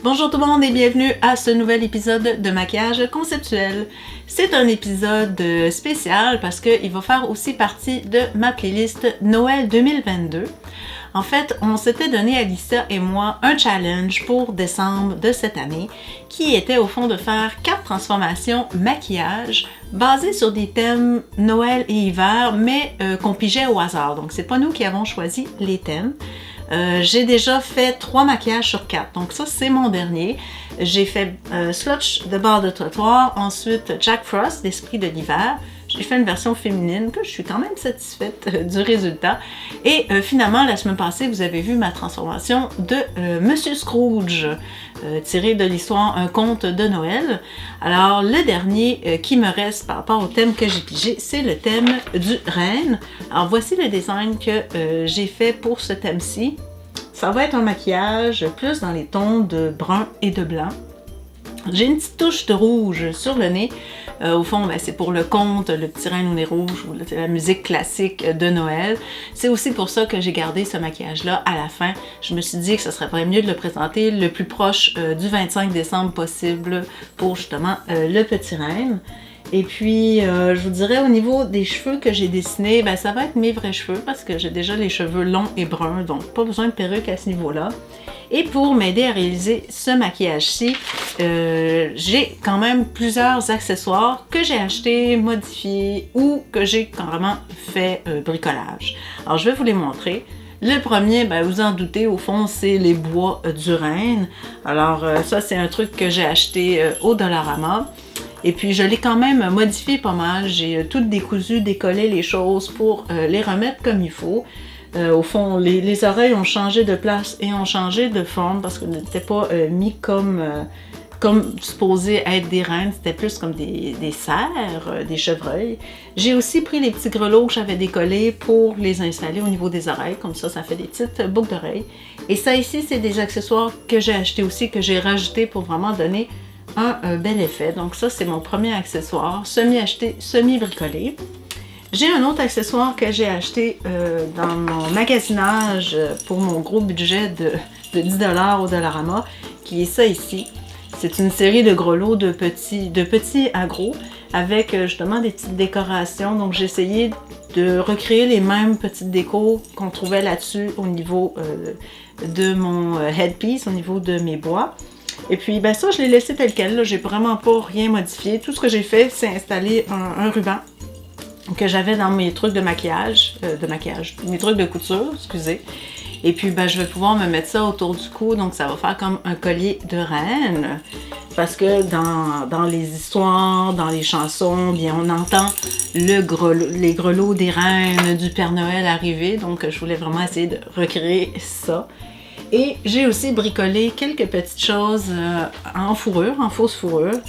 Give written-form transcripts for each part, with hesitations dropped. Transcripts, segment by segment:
Bonjour tout le monde et bienvenue à ce nouvel épisode de maquillage conceptuel. C'est un épisode spécial parce qu'il va faire aussi partie de ma playlist Noël 2022. En fait, on s'était donné, Alicia et moi, un challenge pour décembre de cette année qui était au fond de faire 4 transformations maquillage basées sur des thèmes Noël et hiver, mais qu'on pigeait au hasard. Donc, c'est pas nous qui avons choisi les thèmes. J'ai déjà fait 3 maquillages sur 4, donc ça c'est mon dernier. J'ai fait Slutch de bord de trottoir, ensuite Jack Frost, l'esprit de l'hiver. J'ai fait une version féminine que je suis quand même satisfaite du résultat. Et finalement, la semaine passée, vous avez vu ma transformation de Monsieur Scrooge, tiré de l'histoire Un conte de Noël. Alors, le dernier qui me reste par rapport au thème que j'ai pigé, c'est le thème du renne. Alors, voici le design que j'ai fait pour ce thème-ci. Ça va être un maquillage plus dans les tons de brun et de blanc. J'ai une petite touche de rouge sur le nez. Au fond, c'est pour le conte, le petit renne au nez rouge ou la musique classique de Noël. C'est aussi pour ça que j'ai gardé ce maquillage-là à la fin. Je me suis dit que ce serait vraiment mieux de le présenter le plus proche du 25 décembre possible pour justement le petit renne. Et puis, je vous dirais au niveau des cheveux que j'ai dessinés, ça va être mes vrais cheveux parce que j'ai déjà les cheveux longs et bruns, donc pas besoin de perruque à ce niveau-là. Et pour m'aider à réaliser ce maquillage-ci, j'ai quand même plusieurs accessoires que j'ai achetés, modifiés ou que j'ai carrément fait bricolage. Alors, je vais vous les montrer. Le premier, vous en doutez, au fond, c'est les bois du renne. Alors, ça, c'est un truc que j'ai acheté au Dollarama. Et puis, je l'ai quand même modifié pas mal. J'ai tout décousu, décollé les choses pour les remettre comme il faut. Au fond, les oreilles ont changé de place et ont changé de forme parce qu'elles n'étaient pas mis comme supposé être des rennes, c'était plus comme des cerfs, des chevreuils. J'ai aussi pris les petits grelots que j'avais décollés pour les installer au niveau des oreilles, comme ça fait des petites boucles d'oreilles. Et ça ici, c'est des accessoires que j'ai achetés aussi, que j'ai rajoutés pour vraiment donner un bel effet. Donc ça, c'est mon premier accessoire, semi-acheté, semi-bricolé. J'ai un autre accessoire que j'ai acheté dans mon magasinage pour mon gros budget de 10$ au Dollarama, qui est ça ici. C'est une série de grelots de petits à gros avec justement des petites décorations. Donc j'ai essayé de recréer les mêmes petites décos qu'on trouvait là-dessus au niveau de mon headpiece, au niveau de mes bois. Et puis ça, je l'ai laissé tel quel, j'ai vraiment pas rien modifié. Tout ce que j'ai fait, c'est installer un ruban que j'avais dans mes trucs de maquillage, mes trucs de couture, excusez. Et puis, je vais pouvoir me mettre ça autour du cou, donc ça va faire comme un collier de reine. Parce que dans les histoires, dans les chansons, bien, on entend les grelots des reines du Père Noël arriver, donc je voulais vraiment essayer de recréer ça. Et j'ai aussi bricolé quelques petites choses en fourrure, en fausse fourrure.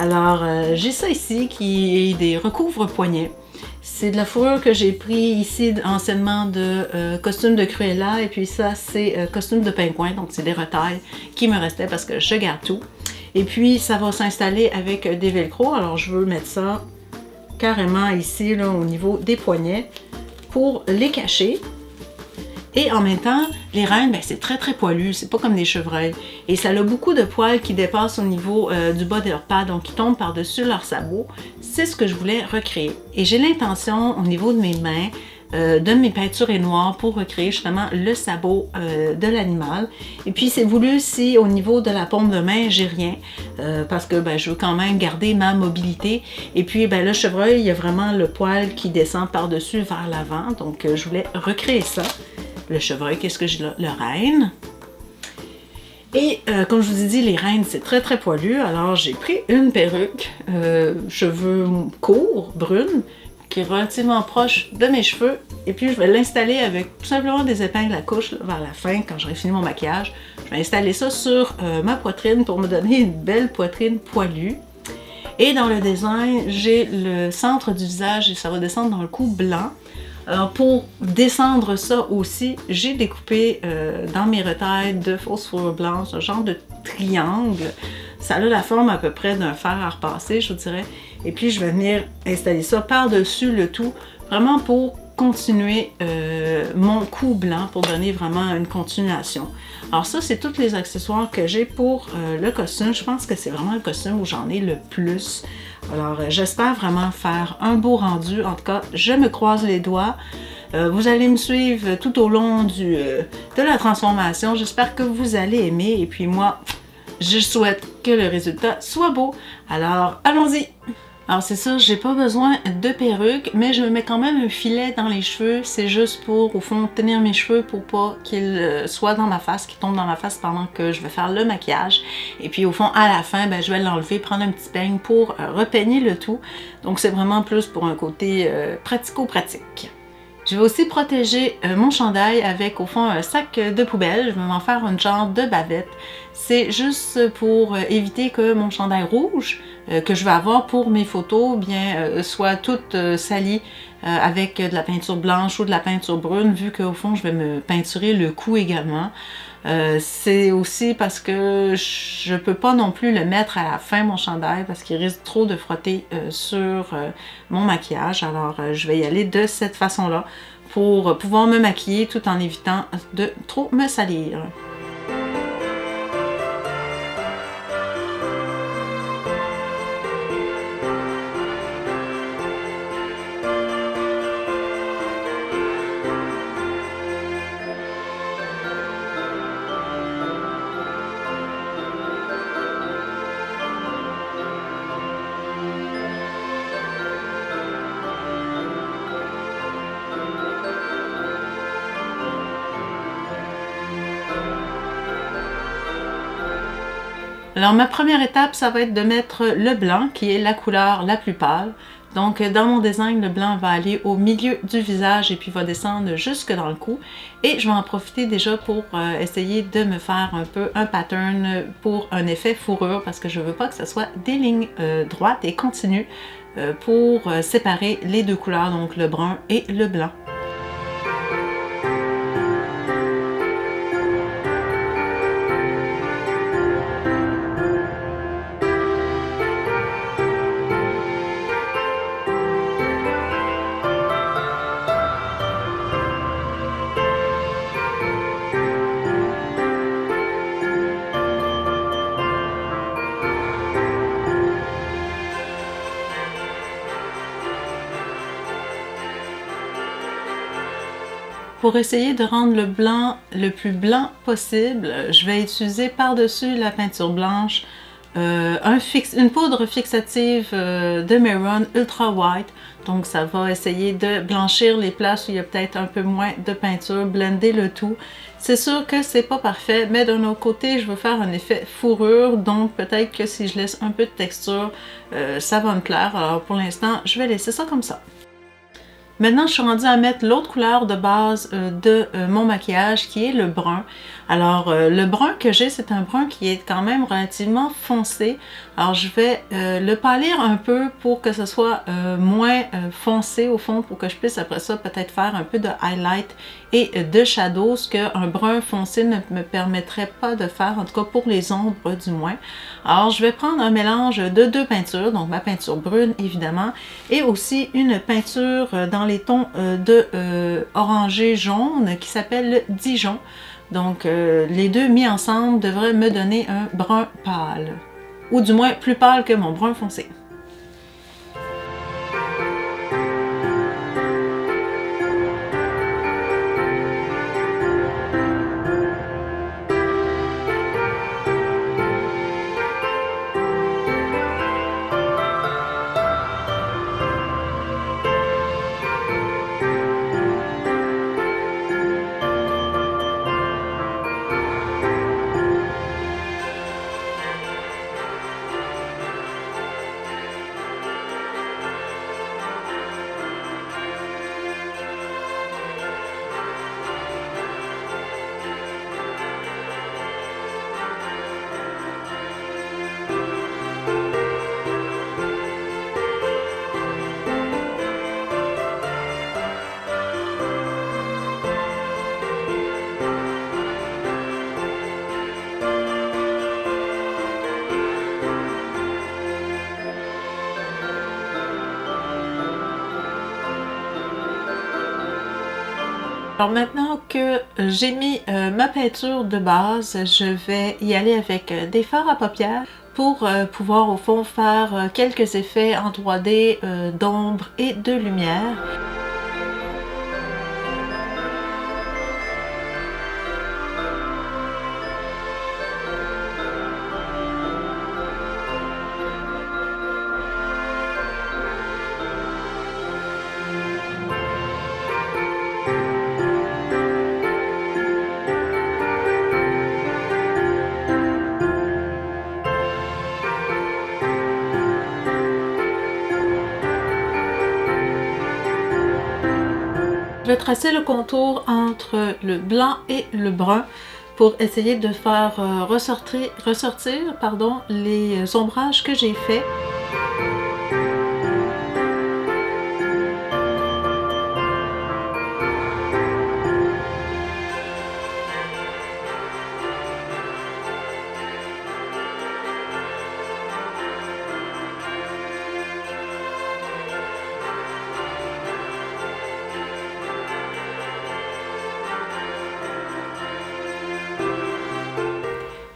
Alors, j'ai ça ici qui est des recouvre-poignets. C'est de la fourrure que j'ai pris ici anciennement de costume de Cruella et puis ça c'est costume de pingouin, donc c'est des retailles qui me restaient parce que je garde tout. Et puis ça va s'installer avec des velcro, alors je veux mettre ça carrément ici là, au niveau des poignets pour les cacher. Et en même temps, les rennes, c'est très très poilu, c'est pas comme des chevreuils. Et ça a beaucoup de poils qui dépassent au niveau du bas de leurs pattes, donc qui tombent par-dessus leurs sabots. C'est ce que je voulais recréer. Et j'ai l'intention, au niveau de mes mains, de mes peintures et noires pour recréer justement le sabot de l'animal. Et puis c'est voulu si au niveau de la paume de main, j'ai rien, parce que je veux quand même garder ma mobilité. Et puis le chevreuil, il y a vraiment le poil qui descend par-dessus vers l'avant, donc je voulais recréer ça. Le chevreuil, qu'est-ce que j'ai là? Le renne. Et comme je vous ai dit, les rennes, c'est très très poilu. Alors j'ai pris une perruque, cheveux courts, brune, qui est relativement proche de mes cheveux. Et puis je vais l'installer avec tout simplement des épingles à couche là, vers la fin, quand j'aurai fini mon maquillage. Je vais installer ça sur ma poitrine pour me donner une belle poitrine poilue. Et dans le design, j'ai le centre du visage et ça va descendre dans le cou blanc. Alors pour descendre ça aussi, j'ai découpé dans mes retailles de fausses fourrures blanches un genre de triangle. Ça a la forme à peu près d'un fer à repasser, je vous dirais. Et puis je vais venir installer ça par-dessus le tout, vraiment pour continuer mon cou blanc pour donner vraiment une continuation. Alors ça, c'est tous les accessoires que j'ai pour le costume. Je pense que c'est vraiment le costume où j'en ai le plus. Alors j'espère vraiment faire un beau rendu. En tout cas, je me croise les doigts. Vous allez me suivre tout au long de la transformation. J'espère que vous allez aimer. Et puis moi, je souhaite que le résultat soit beau. Alors, allons-y! Alors c'est sûr, j'ai pas besoin de perruque, mais je me mets quand même un filet dans les cheveux. C'est juste pour, au fond, tenir mes cheveux pour pas qu'ils soient dans ma face, qu'ils tombent dans ma face pendant que je vais faire le maquillage. Et puis au fond, à la fin, ben, je vais l'enlever, prendre un petit peigne pour repeigner le tout. Donc c'est vraiment plus pour un côté pratico-pratique. Je vais aussi protéger mon chandail avec au fond un sac de poubelle. Je vais m'en faire une genre de bavette. C'est juste pour éviter que mon chandail rouge que je vais avoir pour mes photos bien soit toute salie avec de la peinture blanche ou de la peinture brune, vu qu'au fond je vais me peinturer le cou également. C'est aussi parce que je peux pas non plus le mettre à la fin mon chandail parce qu'il risque trop de frotter sur mon maquillage. Alors je vais y aller de cette façon-là pour pouvoir me maquiller tout en évitant de trop me salir. Alors ma première étape, ça va être de mettre le blanc, qui est la couleur la plus pâle. Donc dans mon design, le blanc va aller au milieu du visage et puis va descendre jusque dans le cou. Et je vais en profiter déjà pour essayer de me faire un peu un pattern pour un effet fourrure parce que je veux pas que ce soit des lignes droites et continues pour séparer les deux couleurs, donc le brun et le blanc. Pour essayer de rendre le blanc le plus blanc possible, je vais utiliser par-dessus la peinture blanche une poudre fixative de Mehron Ultra White. Donc ça va essayer de blanchir les places où il y a peut-être un peu moins de peinture, blender le tout. C'est sûr que c'est pas parfait, mais d'un autre côté, je veux faire un effet fourrure, donc peut-être que si je laisse un peu de texture, ça va me plaire. Alors pour l'instant, je vais laisser ça comme ça. Maintenant, je suis rendue à mettre l'autre couleur de base de mon maquillage qui est le brun. Alors, le brun que j'ai, c'est un brun qui est quand même relativement foncé. Alors, je vais le pâlir un peu pour que ce soit moins foncé au fond, pour que je puisse après ça peut-être faire un peu de highlight et de shadow, ce qu'un brun foncé ne me permettrait pas de faire, en tout cas pour les ombres du moins. Alors, je vais prendre un mélange de deux peintures, donc ma peinture brune évidemment, et aussi une peinture dans les tons de orangé jaune qui s'appelle le Dijon. Donc les deux mis ensemble devraient me donner un brun pâle, ou du moins plus pâle que mon brun foncé. Alors maintenant que j'ai mis ma peinture de base, je vais y aller avec des fards à paupières pour pouvoir au fond faire quelques effets en 3D d'ombre et de lumière. Je vais tracer le contour entre le blanc et le brun pour essayer de faire ressortir les ombrages que j'ai faits.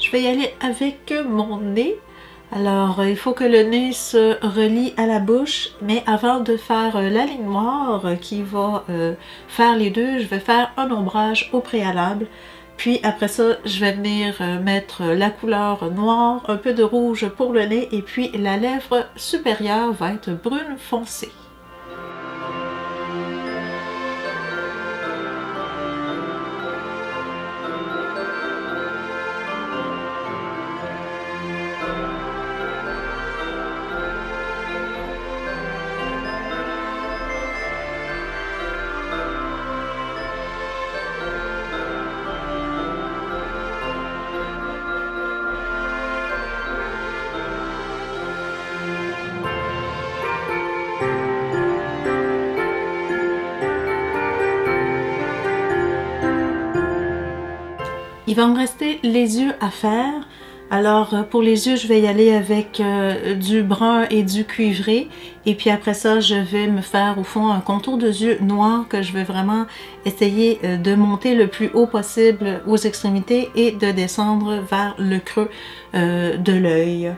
Je vais y aller avec mon nez. Alors, il faut que le nez se relie à la bouche, mais avant de faire la ligne noire qui va faire les deux, je vais faire un ombrage au préalable. Puis après ça, je vais venir mettre la couleur noire, un peu de rouge pour le nez, et puis la lèvre supérieure va être brune foncée. Il va me rester les yeux à faire. Alors pour les yeux, je vais y aller avec du brun et du cuivré. Et puis après ça, je vais me faire au fond un contour de yeux noir que je vais vraiment essayer de monter le plus haut possible aux extrémités et de descendre vers le creux de l'œil.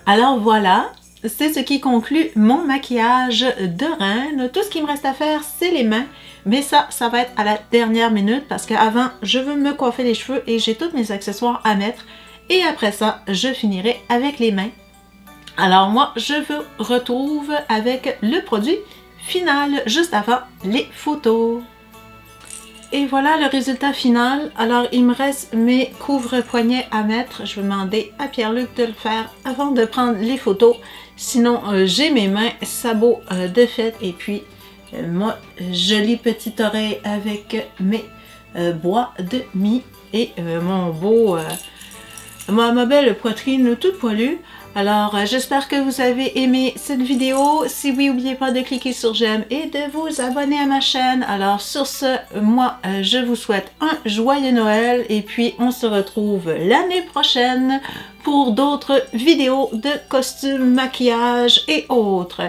Alors voilà, c'est ce qui conclut mon maquillage de reine. Tout ce qui me reste à faire, c'est les mains. Mais ça va être à la dernière minute parce qu'avant, je veux me coiffer les cheveux et j'ai tous mes accessoires à mettre. Et après ça, je finirai avec les mains. Alors moi, je vous retrouve avec le produit final juste avant les photos. Et voilà le résultat final. Alors, il me reste mes couvre-poignets à mettre. Je vais demander à Pierre-Luc de le faire avant de prendre les photos. Sinon, j'ai mes mains sabots de fête et puis ma jolie petite oreille avec mes bois de mie et mon beau ma belle poitrine toute poilue. Alors, j'espère que vous avez aimé cette vidéo. Si oui, n'oubliez pas de cliquer sur j'aime et de vous abonner à ma chaîne. Alors, sur ce, moi, je vous souhaite un joyeux Noël et puis on se retrouve l'année prochaine pour d'autres vidéos de costumes, maquillage et autres.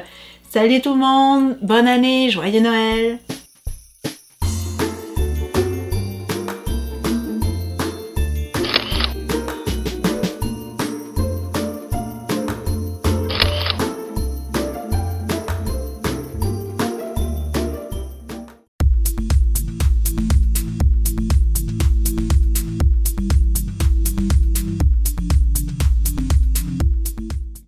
Salut tout le monde, bonne année, joyeux Noël!